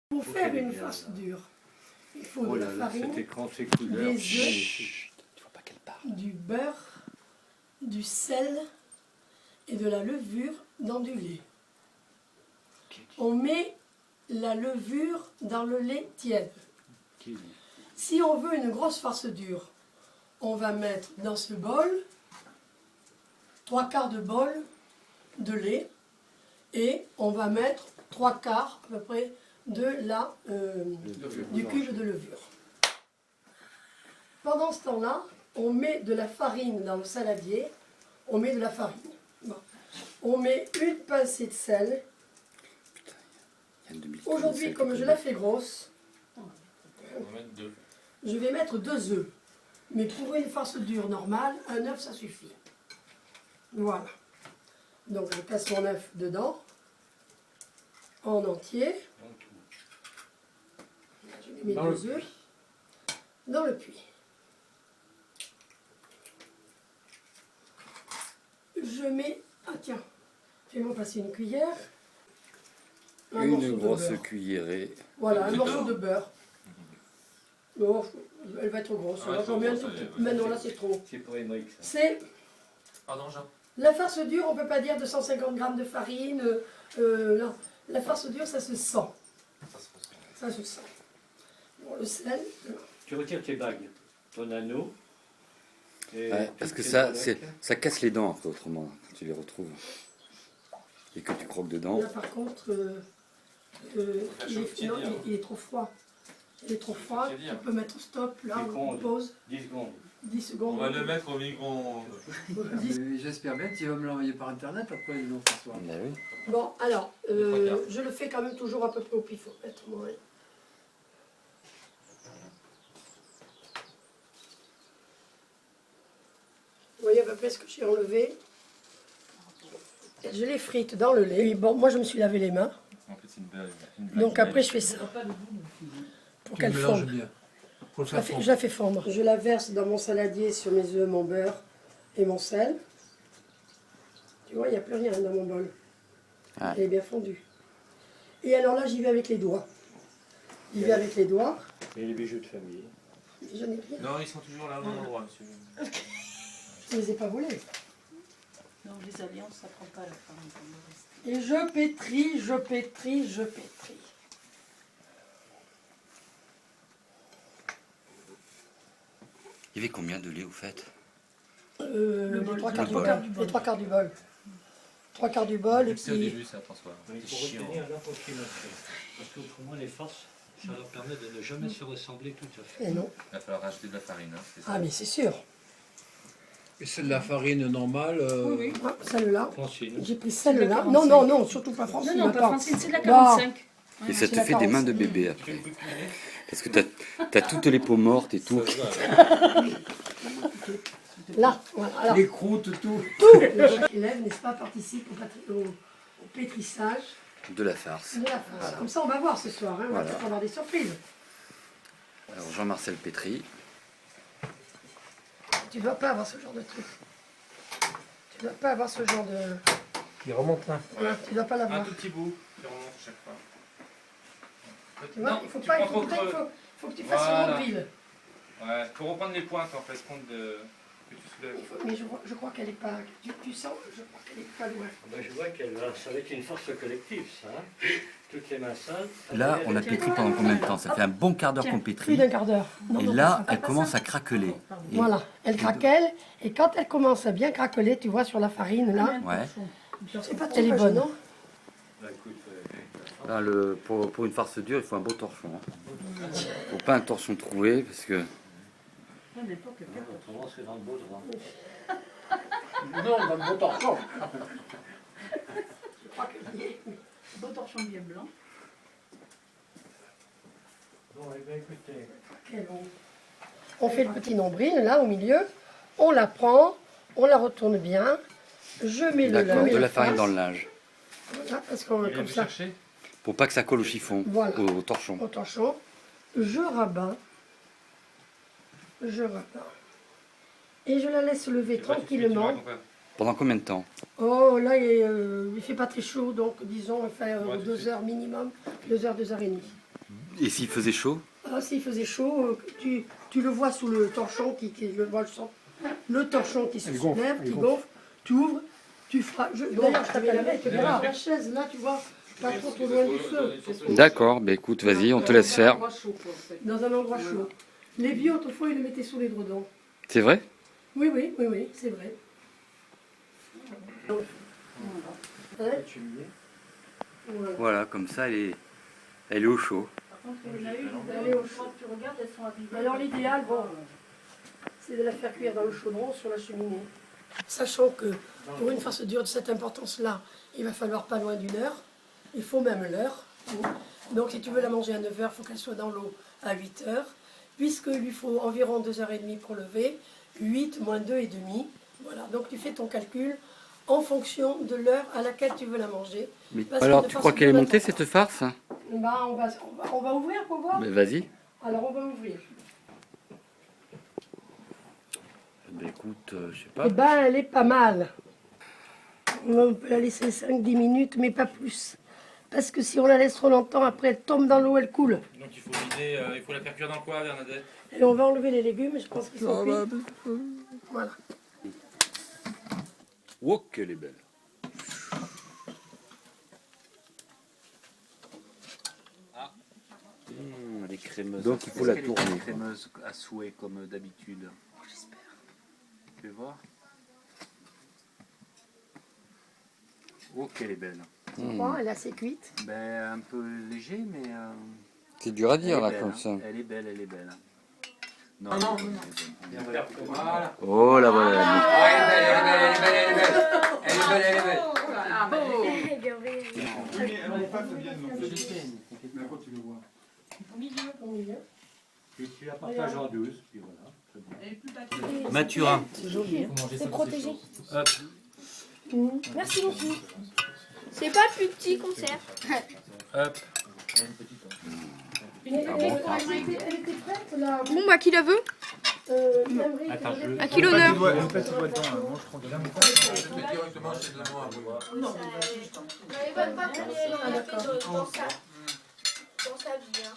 Pour faire une farce dure, il faut de la farine, des œufs, du beurre, du sel et de la levure dans du lait. On met la levure dans le lait tiède. Si on veut une grosse farce dure, on va mettre dans ce bol 3/4 de bol de lait et on va mettre 3/4 à peu près de du cube de levure. Pendant ce temps-là, on met de la farine dans le saladier, on met de la farine. Bon. On met une pincée de sel. Aujourd'hui, comme je la fais grosse, je vais mettre 2 œufs. Mais pour une farce dure normale, un œuf ça suffit. Voilà. Donc je casse mon œuf dedans, en entier. Je mets mes 2 œufs dans le puits. Je mets, tiens, fais-moi passer une cuillère. Une grosse cuillerée. Voilà, un morceau de beurre. Oh, elle va être grosse. J'en mets un tout petit peu. Maintenant là c'est trop. C'est pour Émeric ça. C'est... Pardon Jean. La farce dure, on ne peut pas dire 250 g de farine. Non. La farce dure, ça se sent. Ça se sent. Bon, le sel. Tu retires tes bagues, ton anneau. Ouais, parce que ça casse les dents après, autrement, quand tu les retrouves. Et que tu croques dedans. Là par contre, il est trop froid. Il est trop froid, on peut mettre stop, là on pause. 10 secondes. 10 secondes. On va le mettre au micro-ondes. J'espère bien que tu vas me l'envoyer par internet après les jours ce soir. Oui. Bon, alors, je le fais quand même toujours à peu près au pifomètre. Ouais. Vous voyez à peu près ce que j'ai enlevé. Je les frite dans le lait. Et bon, moi je me suis lavé les mains. En fait, c'est une Donc après je fais ça. Pour qu'elle fonde. Bien. Je la fais fondre. Je la verse dans mon saladier sur mes œufs, mon beurre et mon sel. Tu vois, il n'y a plus rien dans mon bol. Ah. Elle est bien fondue. Et alors là, j'y vais avec les doigts. J'y vais avec les doigts. Et les bijoux de famille. Je n'ai rien. Non, ils sont toujours là au même endroit, monsieur. Je ne les ai pas volés. Non, les alliances, ça prend pas la farine comme le reste. Et je pétris, je pétris, je pétris. Il y avait combien de lait au fait? Les 3/4 du bol. bol. Les 3/4 du bol. 3/4 du bol et C'est au puis... début, ça, François. Il faut retenir l'approximation. Parce qu'autrement, les farces, ça leur permet de ne jamais se ressembler tout à fait. Et non. Il va falloir rajouter de la farine. Hein, c'est ça. Ah mais c'est sûr. Et c'est de la farine normale. Oui, oui. Ah, celle-là. Francine. J'ai pris C'est de celle-là. la Non, 45. non, non, surtout pas Francine. Non, non, pas attends. Francine, c'est de la Non. 45. Et ça c'est te la fait des mains de 45. bébé après. Parce que t'as toutes les peaux mortes et tout. Là, voilà. Alors, Les croûtes, tout. chaque élève, n'est-ce pas, participe au pétrissage De la farce. de la farce. Comme ça, on va voir ce soir. Hein, on va Voilà. peut-être avoir des surprises. Alors Jean-Marcel Pétry. Tu ne dois pas avoir ce genre de truc. Tu ne dois pas avoir ce genre de... Qui remonte là. Voilà, tu ne dois pas Un l'avoir. tout petit bout qui remonte à chaque fois. Tu vois, Non, il faut tu pas... prends Il faut, trop peut-être creux. faut que tu fasses Voilà. une nombril. Ouais, faut reprendre les pointes en fait, compte de... que tu soulèves. Mais je crois qu'elle n'est pas... Tu sens, je crois qu'elle n'est pas loin. Ben, je vois qu'elle va, ça va être une force collective, ça. Hein. Toutes les mains sales. Là, on a pétri pendant combien de temps? Ça fait un bon quart d'heure qu'on Plus pétrit. d'un quart d'heure. Non, Et non, là, pas ça. elle commence à craqueler. Et- Voilà, elle craquelle. Et quand elle commence à bien craqueler, tu vois sur la farine, là... Ouais. C'est pas elle est bonne, non? Ben, écoute, Là, pour une farce dure, il faut un beau torchon. Hein. Faut pas un torchon troué parce que autrement, c'est dans le beau droit. Non, dans le bon torchon. Je crois qu'elle y est. Beau torchon bien blanc. Bon, eh bien, écoutez. On fait le petit nombril, là, au milieu. On la prend, on la retourne bien. Je mets d'accord, de la face. farine dans le linge. Voilà, parce qu'on Il vient comme vous ça, chercher. Pour pas que ça colle au chiffon, Voilà. au torchon. au torchon. Je rabats. Je rabats. Et je la laisse lever C'est vrai, tu tranquillement. racontes pas. Pendant combien de temps? Oh, là, il fait pas très chaud, donc disons, on va faire Ouais, tout de 2 suite. heures minimum. 2 heures, 2 heures et demie. Et s'il faisait chaud? Ah, s'il faisait chaud, tu le vois sous le torchon le torchon qui se soulève, qui gonfle, tu ouvres, tu feras. D'ailleurs, je t'avais la mettre, tu verras. La chaise, là, tu vois, pas trop loin du feu. D'accord, bah écoute, vas-y, on te laisse faire. Dans un endroit chaud. Les vieux, autrefois, ils les mettaient sous les dredons. C'est vrai? Oui, c'est vrai. Voilà, comme ça, elle est au chaud. Elle est au chaud. Tu regardes, elles sont habillées. Alors l'idéal, bon, c'est de la faire cuire dans le chaudron sur la cheminée. Sachant que pour une farce dure de cette importance-là, il va falloir pas loin d'1 heure. Il faut même l'heure. Donc si tu veux la manger à 9 heures, il faut qu'elle soit dans l'eau à 8 heures. Puisqu'il lui faut environ 2h30 pour lever, 8 moins 2,5. Voilà, donc tu fais ton calcul en fonction de l'heure à laquelle tu veux la manger. Mais alors, tu crois qu'elle est montée cette farce? Bah, on va ouvrir pour voir. Mais vas-y. Alors on va ouvrir. Bah écoute, je sais pas. Eh ben, elle est pas mal. On peut la laisser 5-10 minutes, mais pas plus. Parce que si on la laisse trop longtemps, après elle tombe dans l'eau, elle coule. Donc il faut vider, il faut la faire cuire dans quoi, Bernadette? Et on va enlever les légumes, je pense qu'ils sont cuits. Voilà. Oh, qu'elle est belle. Elle est crémeuse. Donc il faut la tourner. Elle est crémeuse à souhait comme d'habitude. J'espère. Tu veux voir? Oh, qu'elle est belle. Bon, elle est assez cuite. Ben, un peu léger, mais... C'est dur à dire elle est là belle, comme hein. ça. Elle est belle, elle est belle. Non, Non, Voilà. Oh la voilà. Elle est belle, elle est belle. Elle n'est pas Fabienne non plus. Mais après, tu le vois. Au milieu. Et tu la partages en 12, puis voilà. Mathurin. C'est joli. Hein. C'est protégé. Hop. Merci beaucoup. C'est pas le plus petit concert. Hop. Elle était prête là. Bon, bah, qui la veut? Attends, À qui l'honneur? Une petite boîte dedans, mange tranquille. Directement chez Benoît. Non, Elle va pas dans sa vie. Hein.